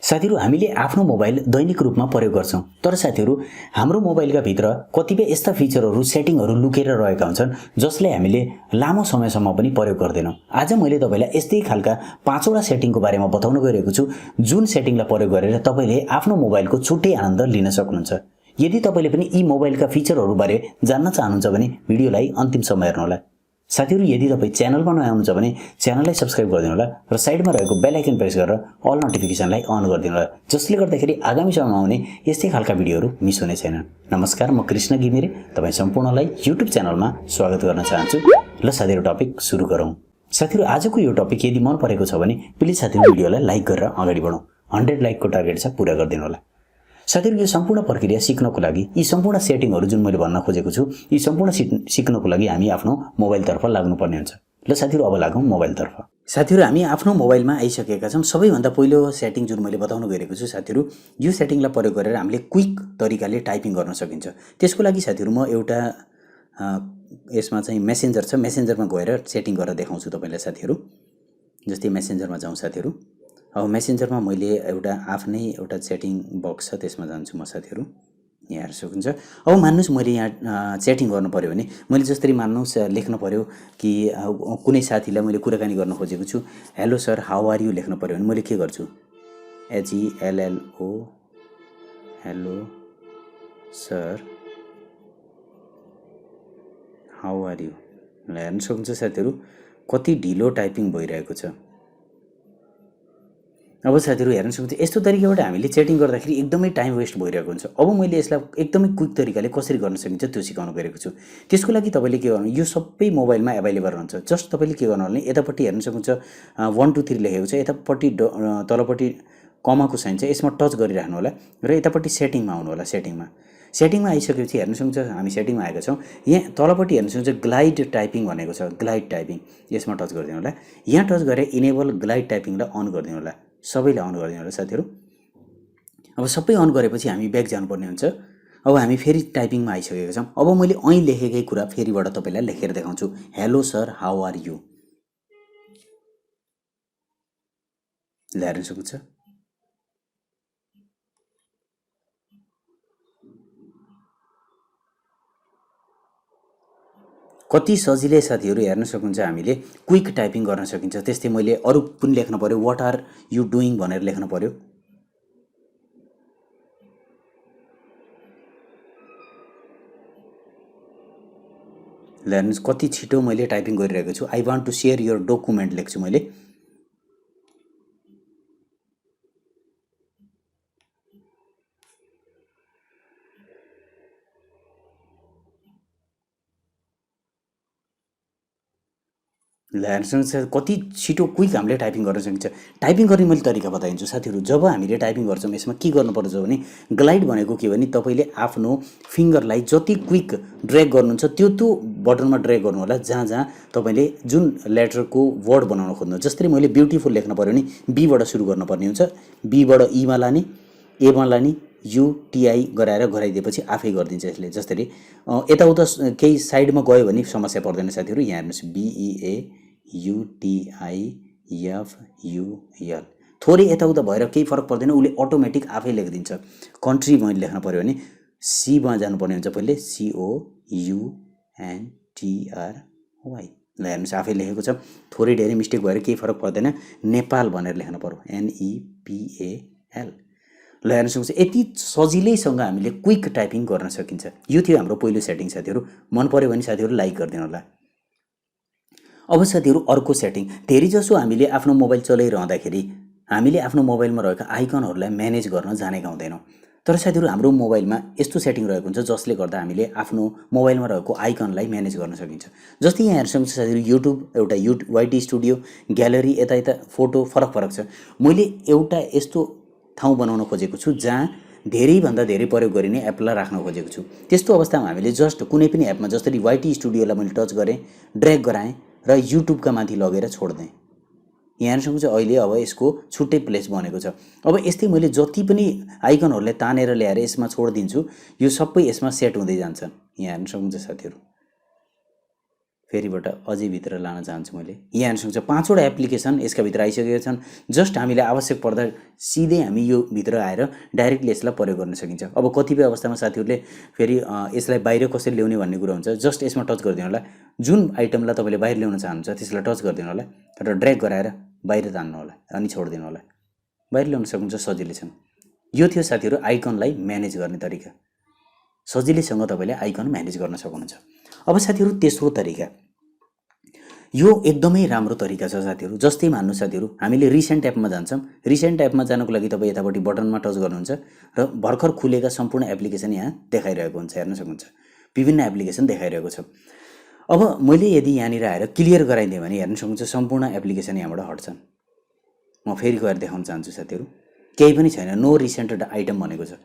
साथीहरू हामीले आफ्नो मोबाइल दैनिक रूपमा प्रयोग गर्छौं, तर साथीहरू हाम्रो मोबाइलका भित्र कतिपय यस्ता फिचरहरू सेटिङहरू लुकेर रहेका हुन्छन् जसले हामीले लामो समयसम्म पनि प्रयोग गर्दैनौं। आज मैले तपाईलाई यस्तै खालका 5 वटा सेटिङको बारेमा बताउन गइरहेको छु जुन सेटिङलाई प्रयोग गरेर तपाईले आफ्नो मोबाइलको छुट्टै आनन्द लिन सक्नुहुन्छ। यदि तपाईले पनि यी मोबाइलका फिचरहरू बारे जान्न चाहनुहुन्छ भने भिडियोलाई अन्तिमसम्म हेर्नुहोला। साथीहरू यदि तपाई च्यानलमा नयाँ हुनुहुन्छ भने च्यानललाई सब्स्क्राइब गरिदिनु होला र साइडमा रहेको बेल आइकन प्रेस गरेर अल नोटिफिकेसनलाई अन गरिदिनु होला, जसले गर्दाखेरि आगामी समयमा आउने यस्तै खालका भिडियोहरू मिस हुने छैनन्। नमस्कार, म कृष्ण घिमिरे तपाई सम्पूर्णलाई युट्युब च्यानलमा स्वागत गर्न चाहन्छु। ल साथीहरू, टपिक सुरु गरौँ। साथीहरू आजको यो टपिक यदि मन परेको छ भने प्लिज साथीहरू भिडियोलाई लाइक गरेर अगाडि बढौँ। 100 लाइकको टार्गेट छ, पूरा गरिदिनु होला। साथीहरू यो सम्पूर्ण प्रक्रिया सिक्नको लागि यी सम्पूर्ण सेटिङहरू जुन मैले भन्न खोजेको छु यी सम्पूर्ण सिक्नको लागि हामी आफ्नो मोबाइलतर्फ लाग्नुपर्ने हुन्छ। ल साथीहरू अब लागौँ मोबाइलतर्फ। साथीहरू हामी आफ्नो मोबाइलमा आइसकेका छौँ। सबैभन्दा पहिलो सेटिङ जुन मैले बताउन गइरहेको छु साथीहरू, यो सेटिङलाई प्रयोग गरेर हामीले क्विक तरिकाले टाइपिङ गर्न सकिन्छ। त्यसको लागि साथीहरू म एउटा यसमा चाहिँ मेसेन्जर छ, मेसेन्जरमा गएर सेटिङ गरेर देखाउँछु तपाईलाई साथीहरू। जस्तै मेसेन्जरमा जाउँ साथीहरू। अब मेसेन्जरमा मैले एउटा आफ्नै एउटा सेटिङ बक्स छ, त्यसमा जान्छु म साथीहरू। यहाँ हेर्न सक्नुहुन्छ। अब मान्नुहोस् मैले यहाँ सेटिङ गर्नु पर्यो भने मैले जसरी मान्नुहोस् लेख्न पर्यो कि कुनै साथीलाई मैले कुराकानी गर्न खोजेको छु, hello sir how are you लेख्न पर्यो भने मैले के गर्छु, HELLO hello sir how are you. हेर्न सक्नुहुन्छ साथीहरू कति ढिलो टाइपिङ भइरहेको छ। अब साथीहरू हेर्न सक्नुहुन्छ यस्तो तरिकाबाट हामीले सेटिङ गर्दाखेरि एकदमै टाइम वेस्ट भइरहेको हुन्छ। अब मैले यसलाई एकदमै क्विक तरिकाले कसरी गर्न सकिन्छ त्यो सिकाउन गइरहेको छु। त्यसको लागि तपाईले के गर्नु, यो सबै मोबाइलमा अभाइलेबल रहन्छ। जस्ट तपाईले के गर्नु भने यतापट्टि हेर्न सक्नुहुन्छ 1 2 3 लेखेको छ, यतापट्टि तलपट्टि कमाको साइन छ, यसमा टच गरिराख्नु होला र यतापट्टि सेटिङमा आउनु होला। सेटिङमा आइसकेपछि हेर्न सक्नुहुन्छ हामी सेटिङमा आएका छौँ। यहाँ तलपट्टि हेर्न सक्नुहुन्छ ग्लाइड टाइपिङ भनेको छ, ग्लाइड टाइपिङ, यसमा टच गरिदिनु होला। यहाँ टच गरेर इनेबल ग्लाइड टाइपिङलाई अन गरिदिनु होला, सबैले अन गरिदिनु होला साथीहरू। अब सबै अन गरेपछि हामी ब्याक जानुपर्ने हुन्छ। अब हामी फेरि टाइपिङमा आइसकेका छौँ। अब मैले અહીં लेखेकै कुरा फेरिबाट तपाईलाई लेखेर देखाउँछु, hello sir how are you. हेर्न सक्नुहुन्छ कति सजिलै साथीहरू। हेर्न सक्नुहुन्छ हामीले क्विक टाइपिङ गर्न सकिन्छ। त्यस्तै मैले अरू पनि लेख्न पर्यो, व्हाट आर यु डुइङ भनेर लेख्न पर्यो। हेर्नुहोस् कति छिटो मैले टाइपिङ गरिरहेको छु। I want to share your document लेख्छु मैले। हेर्न सक्नुहुन्छ कति छिटो क्विक हामीले टाइपिङ गर्न सकिन्छ। टाइपिङ गर्ने मैले तरिका बताइदिन्छु साथीहरू। जब हामीले टाइपिङ गर्छौँ यसमा के गर्नुपर्छ भने ग्लाइड भनेको के भने तपाईँले आफ्नो फिङ्गरलाई जति क्विक ड्र्याग गर्नुहुन्छ त्यो बटनमा ड्र्याग गर्नु होला जहाँ जहाँ तपाईँले जुन लेटरको वर्ड बनाउन खोज्नुहुन्छ। जस्तै मैले ब्युटिफुल लेख्न पर्यो भने बीबाट सुरु गर्नुपर्ने हुन्छ, बीबाट ईमा लाने, एमा लाने, UTI गराएर गराइदिएपछि आफै गरिदिन्छ यसले। जसरी यताउता केही साइडमा गयो भने समस्या पर्दैन साथीहरू। यहाँ हेर्नुहोस् BEAUTIFUL, थोरै यताउता भएर केही फरक पर्दैन, उसले अटोमेटिक आफै लेखिदिन्छ। कन्ट्री मैले लेख्न पर्यो भने सीमा जानुपर्ने हुन्छ पहिले, COUNTRY। ल हेर्नुहोस् आफै लेखेको छ। थोरै धेरै मिस्टेक भएर केही फरक पर्दैन, नेपाल भनेर लेख्न पर्यो, NEPAL। ल हेर्न सक्नुहुन्छ यति सजिलैसँग हामीले क्विक टाइपिङ गर्न सकिन्छ। यो थियो हाम्रो पहिलो सेटिङ साथीहरू। मन पर्यो भने साथीहरू लाइक गरिदिनु होला। अब साथीहरू अर्को सेटिङ, धेरैजसो हामीले आफ्नो मोबाइल चलाइरहँदाखेरि हामीले आफ्नो मोबाइलमा रहेका आइकनहरूलाई म्यानेज गर्न जानेका हुँदैनौँ। तर साथीहरू हाम्रो मोबाइलमा यस्तो सेटिङ रहेको हुन्छ जसले गर्दा हामीले आफ्नो मोबाइलमा रहेको आइकनलाई म्यानेज गर्न सकिन्छ। जस्तै यहाँ हेर्न सक्नुहुन्छ साथीहरू युट्युब एउटा YT स्टुडियो, ग्यालरी, यता फोटो फरक छ। मैले एउटा यस्तो ठाउँ बनाउन खोजेको छु जहाँ धेरैभन्दा धेरै प्रयोग गरिने एपलाई राख्न खोजेको छु। त्यस्तो अवस्थामा हामीले जस्ट कुनै पनि एपमा जसरी YT स्टुडियोलाई मैले टच गरेँ, ड्र्याग गराएँ र युट्युबका माथि लगेर छोड्देँ। यहाँ हेर्न सक्नुहुन्छ अहिले अब यसको छुट्टै प्लेस बनेको छ। अब यस्तै मैले जति पनि आइकनहरूलाई तानेर ल्याएर यसमा छोडिदिन्छु, यो सबै यसमा सेट हुँदै जान्छ। यहाँ हेर्न सक्नुहुन्छ साथीहरू। फेरिबाट अझै भित्र लान चाहन्छु मैले। यहाँ हेर्न सक्नुहुन्छ 5वटा एप्लिकेसन यसका भित्र आइसकेका छन्। जस्ट हामीलाई आवश्यक पर्दा सिधै हामी यो भित्र आएर डाइरेक्टली यसलाई प्रयोग गर्न सकिन्छ। अब कतिपय अवस्थामा साथीहरूले फेरि यसलाई बाहिर कसरी ल्याउने भन्ने कुरा हुन्छ। जस्ट यसमा टच गरिदिनु होला। जुन आइटमलाई तपाईँले बाहिर ल्याउन चाहनुहुन्छ त्यसलाई टच गरिदिनु होला र ड्र्याग गराएर बाहिर तान्नु होला अनि छोडिदिनु होला। बाहिर ल्याउन सक्नुहुन्छ सजिलैसँग। यो थियो साथीहरू आइकनलाई म्यानेज गर्ने तरिका। सजिलैसँग तपाईँले आइकन म्यानेज गर्न सक्नुहुन्छ। अब साथीहरू तेस्रो तरिका, यो एकदमै राम्रो तरिका छ साथीहरू। जस्तै मान्नु साथीहरू हामीले रिसेन्ट एपमा जान्छौँ। रिसेन्ट एपमा जानको लागि तपाईँ यतापट्टि बटनमा टच गर्नुहुन्छ र भर्खर खुलेका सम्पूर्ण एप्लिकेसन यहाँ देखाइरहेको हुन्छ। हेर्न सक्नुहुन्छ विभिन्न एप्लिकेसन देखाइरहेको छ। अब मैले यदि यहाँनिर आएर क्लियर गराइदिएँ भने हेर्न सक्नुहुन्छ सम्पूर्ण एप्लिकेसन यहाँबाट हट्छन्। म फेरि गएर देखाउन चाहन्छु साथीहरू, केही पनि छैन, नो रिसेन्ट आइटम भनेको छ।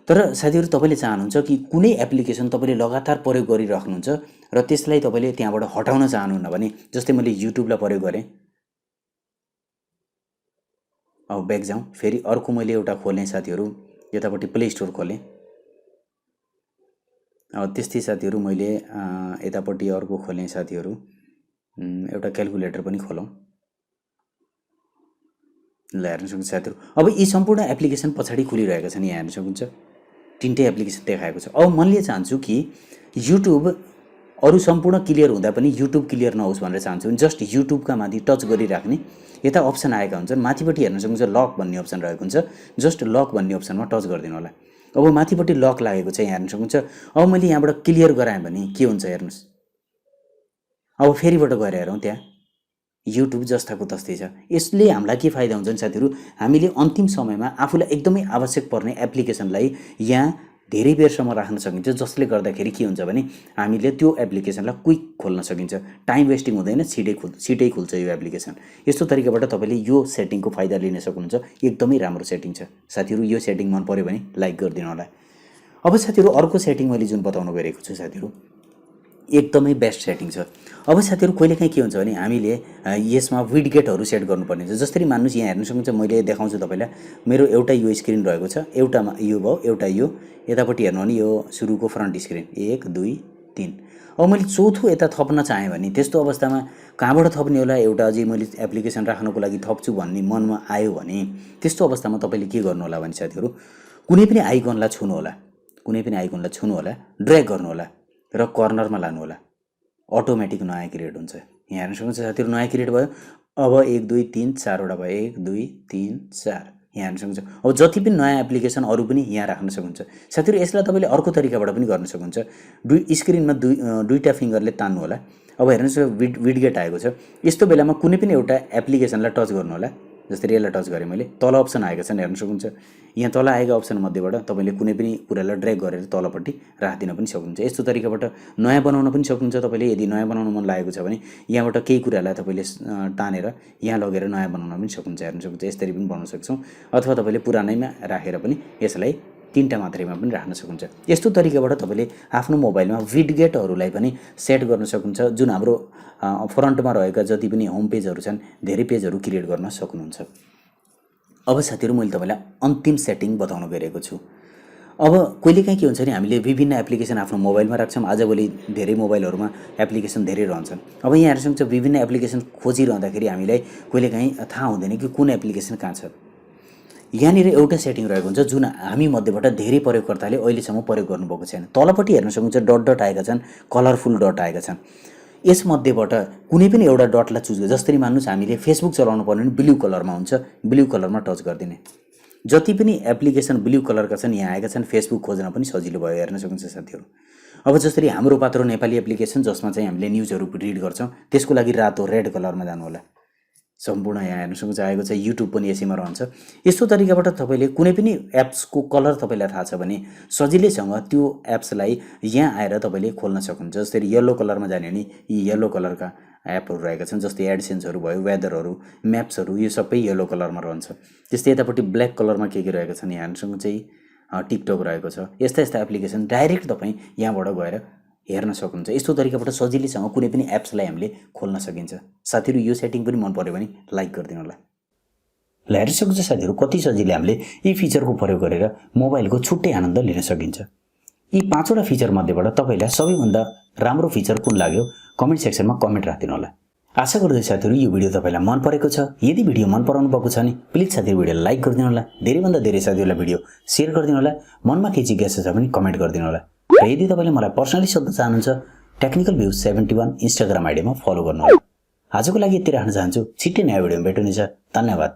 तर साथीहरू तपाईँले चाहनुहुन्छ कि कुनै एप्लिकेसन तपाईँले लगातार प्रयोग गरिराख्नुहुन्छ र त्यसलाई तपाईँले त्यहाँबाट हटाउन चाहनुहुन्न भने, जस्तै मैले युट्युबलाई प्रयोग गरेँ। अब ब्याक जाउँ, फेरि अर्को मैले एउटा खोलेँ साथीहरू, यतापट्टि प्ले स्टोर खोलेँ। त्यस्तै साथीहरू मैले यतापट्टि अर्को खोलेँ साथीहरू, एउटा क्यालकुलेटर पनि खोलौँ। ल हेर्न सक्नुहुन्छ साथीहरू, अब यी सम्पूर्ण एप्लिकेसन पछाडि खुलिरहेका छन्। यहाँ हेर्न सक्नुहुन्छ तिनटै एप्लिकेसन देखाएको छ। अब मैले चाहन्छु कि युट्युब अरू सम्पूर्ण क्लियर हुँदा पनि युट्युब क्लियर नहोस् भनेर चाहन्छु भने जस्ट युट्युबका माथि टच गरिराख्ने। यता अप्सन आएका हुन्छन्, माथिपट्टि हेर्न सक्नुहुन्छ लक भन्ने अप्सन रहेको हुन्छ। जस्ट लक भन्ने अप्सनमा टच गरिदिनु होला। अब माथिपट्टि लक लागेको छ, यहाँ हेर्न सक्नुहुन्छ। अब मैले यहाँबाट क्लियर गराएँ भने के हुन्छ हेर्नुहोस्। अब फेरिबाट गएर हेरौँ, त्यहाँ युट्युब जस्ताको तस्तै छ। यसले हामीलाई के फाइदा हुन्छ नि साथीहरू, हामीले अन्तिम समयमा आफूलाई एकदमै आवश्यक पर्ने एप्लिकेसनलाई यहाँ धेरै बेरसम्म राख्न सकिन्छ। जसले गर्दाखेरि के हुन्छ भने हामीले त्यो एप्लिकेसनलाई क्विक खोल्न सकिन्छ, टाइम वेस्टिङ हुँदैन, छिटै खुल्छ यो एप्लिकेसन। यस्तो तरिकाबाट तपाईँले यो सेटिङको फाइदा लिन सक्नुहुन्छ। एकदमै राम्रो सेटिङ छ साथीहरू। यो सेटिङ मन पर्यो भने लाइक गरिदिनु होला। अब साथीहरू अर्को सेटिङ मैले जुन बताउन गइरहेको छु साथीहरू, एकदमै बेस्ट सेटिङ छ। अब साथीहरू कहिलेकाहीँ के हुन्छ भने हामीले यसमा विडगेटहरू सेट गर्नुपर्ने हुन्छ। जसरी मान्नुहोस् यहाँ हेर्न सक्नुहुन्छ, मैले देखाउँछु तपाईँलाई। मेरो एउटा यो स्क्रिन रहेको छ, एउटामा यो भयो, एउटा यो यतापट्टि हेर्नु भने यो सुरुको फ्रन्ट स्क्रिन 1 2 3। अब मैले चौथो यता थप्न चाहेँ भने त्यस्तो अवस्थामा कहाँबाट थप्ने होला, एउटा अझै मैले एप्लिकेसन राख्नको लागि थप्छु भन्ने मनमा आयो भने त्यस्तो अवस्थामा तपाईँले के गर्नु होला भने साथीहरू, कुनै पनि आइकनलाई छुनु होला, ड्र्याग गर्नु होला र कर्नरमा लानु होला। अटोमेटिक नयाँ क्रिएट हुन्छ। यहाँ हेर्न सक्नुहुन्छ साथीहरू नयाँ क्रिएट भयो। अब 1 2 3 4वटा भयो, 1 2 3 4। यहाँ हेर्न सक्नुहुन्छ। अब जति पनि नयाँ एप्लिकेसन अरू पनि यहाँ राख्न सक्नुहुन्छ साथीहरू। यसलाई तपाईँले अर्को तरिकाबाट पनि गर्न सक्नुहुन्छ। स्क्रिनमा दुईटा फिङ्गरले तान्नु होला। अब हेर्नुहोस् विडगेट आएको छ। यस्तो बेलामा कुनै पनि एउटा एप्लिकेसनलाई टच गर्नु होला। जस्तै यसलाई टच गरेँ मैले, तल अप्सन आएका छन् हेर्न सक्नुहुन्छ। यहाँ तल आएका अप्सन मध्येबाट तपाईँले कुनै पनि कुरालाई ड्र्याग गरेर तलपट्टि राखिदिन पनि सक्नुहुन्छ। यस्तो तरिकाबाट नयाँ बनाउन पनि सक्नुहुन्छ तपाईँले। यदि नयाँ बनाउन मन लागेको छ भने यहाँबाट केही कुरालाई तपाईँले तानेर यहाँ लगेर नयाँ बनाउन पनि सक्नुहुन्छ। हेर्न सक्नुहुन्छ यसरी पनि बनाउन सक्छौँ, अथवा तपाईँले पुरानैमा राखेर पनि यसलाई तीनटा मात्रेमा पनि राख्न सक्नुहुन्छ। यस्तो तरिकाबाट तपाईँले आफ्नो मोबाइलमा विडगेटहरूलाई पनि सेट गर्न सक्नुहुन्छ। जुन हाम्रो फ्रन्टमा रहेका जति पनि होम पेजहरू छन्, धेरै पेजहरू क्रिएट गर्न सक्नुहुन्छ। अब साथीहरू मैले तपाईँलाई अन्तिम सेटिङ बताउन गइरहेको छु। अब कहिलेकाहीँ के हुन्छ भने हामीले विभिन्न एप्लिकेसन आफ्नो मोबाइलमा राख्छौँ। आजभोलि धेरै मोबाइलहरूमा एप्लिकेसन धेरै रहन्छन्। अब यहाँ हेर्न सक्नुहुन्छ विभिन्न एप्लिकेसन खोजिरहँदाखेरि हामीलाई कहिलेकाहीँ थाहा हुँदैन कि कुन एप्लिकेसन कहाँ छ। यहाँनिर एउटा सेटिङ रहेको हुन्छ जुन हामी मध्येबाट धेरै प्रयोगकर्ताले अहिलेसम्म प्रयोग गर्नुभएको छैन। तलपट्टि हेर्न सक्नुहुन्छ डट आएका छन्, कलरफुल डट आएका छन्। यसमध्येबाट कुनै पनि एउटा डटलाई चुज गर्नु। जस्तै मान्नुहोस् हामीले फेसबुक चलाउनु पर्ने भने ब्लू कलरमा हुन्छ, ब्लू कलरमा टच गरिदिने। जति पनि एप्लिकेसन ब्लू कलरका छन् यहाँ आएका छन्, फेसबुक खोज्न पनि सजिलो भयो। हेर्न सक्नुहुन्छ साथीहरू। अब जसरी हाम्रो पात्रो नेपाली एप्लिकेसन जसमा चाहिँ हामीले न्युजहरू रिड गर्छौँ, त्यसको लागि रातो रेड कलरमा जानु होला। सम्पूर्ण यहाँ हेर्न सक्नुहुन्छ आएको छ। युट्युब पनि यसैमा रहन्छ। यस्तो तरिकाबाट तपाईँले कुनै पनि एप्सको कलर तपाईँलाई थाहा छ भने सजिलैसँग त्यो एप्सलाई यहाँ आएर तपाईँले खोल्न सक्नुहुन्छ। जस्तै येलो कलरमा जाने भने यी येलो कलरका एपहरू रहेका छन्। जस्तै एडसेन्सहरू भयो, वेदरहरू, म्याप्सहरू, यो सबै येलो कलरमा रहन्छ। त्यस्तै यतापट्टि ब्ल्याक कलरमा के रहेका छन् यहाँ हेर्न सक्नुहुन्छ। टिकटक रहेको छ। यस्ता एप्लिकेसन डाइरेक्ट तपाईँ यहाँबाट गएर हेर्न सक्नुहुन्छ। यस्तो तरिकाबाट सजिलैसँग कुनै पनि एप्सलाई हामीले खोल्न सकिन्छ। साथीहरू यो सेटिङ पनि मन पर्यो भने लाइक गरिदिनु होला। ल हेर्न सक्नुहुन्छ साथीहरू कति सजिलै हामीले यी फिचरको प्रयोग गरेर मोबाइलको छुट्टै आनन्द लिन सकिन्छ। यी 5वटा फिचर मध्येबाट तपाईँलाई सबैभन्दा राम्रो फिचर कुन लाग्यो कमेन्ट सेक्सनमा कमेन्ट राखिदिनु होला। आशा गर्दै साथीहरू यो भिडियो तपाईँलाई मन परेको छ। यदि भिडियो मन पराउनु भएको छ भने प्लिज साथीहरू भिडियोलाई लाइक गरिदिनु होला, धेरैभन्दा धेरै साथीहरूलाई भिडियो सेयर गरिदिनु होला, मनमा केही जिज्ञासा छ भने कमेन्ट गरिदिनु होला। र यदि तपाईँले मलाई पर्सनली सोध्न चाहनुहुन्छ टेक्निकल भ्युज 71 इन्स्टाग्राम आइडीमा फलो गर्नु होला। आजको लागि यति राख्न चाहन्छु। छिट्टै नयाँ भिडियोमा भेट्नुहुनेछ। धन्यवाद।